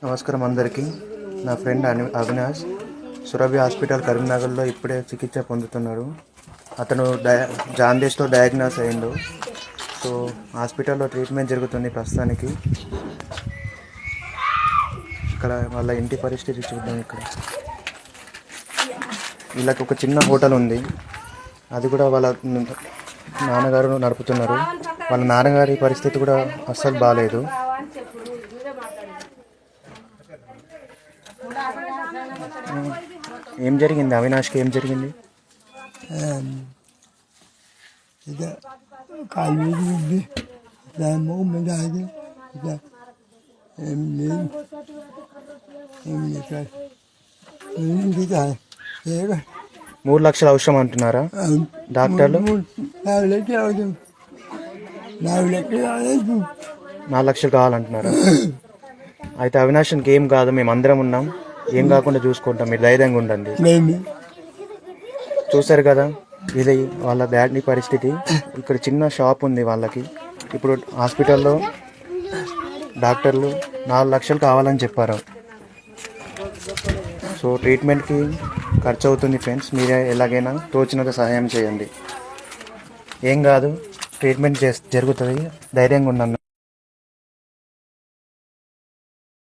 నమస్కారం అందరికీ. నా ఫ్రెండ్ అవినాష్ సురభి హాస్పిటల్ కరీంనగర్లో ఇప్పుడే చికిత్స పొందుతున్నాడు. అతను జాండీస్తో డయాగ్నోస్ అయ్యిండు. సో హాస్పిటల్లో ట్రీట్మెంట్ జరుగుతుంది ప్రస్తుతానికి. ఇక్కడ వాళ్ళ ఇంటి పరిస్థితి చూద్దాం. ఇక్కడ వీళ్ళకి ఒక చిన్న హోటల్ ఉంది, అది కూడా వాళ్ళ నాన్నగారు నడుపుతున్నారు. వాళ్ళ నాన్నగారి పరిస్థితి కూడా అస్సలు బాగాలేదు. ఏం జరిగింది అవినాష్కి? ఏం జరిగింది? మూడు లక్షలు అవసరం అంటున్నారా డాక్టర్లు? 4 లక్షలు కావాలంటున్నారా? అయితే అవినాష్కి ఏం కాదు, మేము అందరం ఉన్నాం, ఏం కాకుండా చూసుకుంటాం, మీరు ధైర్యంగా ఉండండి. చూసారు కదా, ఇది వాళ్ళ డాడీ పరిస్థితి. ఇక్కడ చిన్న షాప్ ఉంది వాళ్ళకి. ఇప్పుడు హాస్పిటల్లో డాక్టర్లు 4 లక్షలు కావాలని చెప్పారు. సో ట్రీట్మెంట్కి ఖర్చు అవుతుంది ఫ్రెండ్స్. మీరే ఎలాగైనా తోచినంత సహాయం చేయండి. ఏం కాదు, ట్రీట్మెంట్ జరుగుతుంది, ధైర్యంగా ఉన్నాను.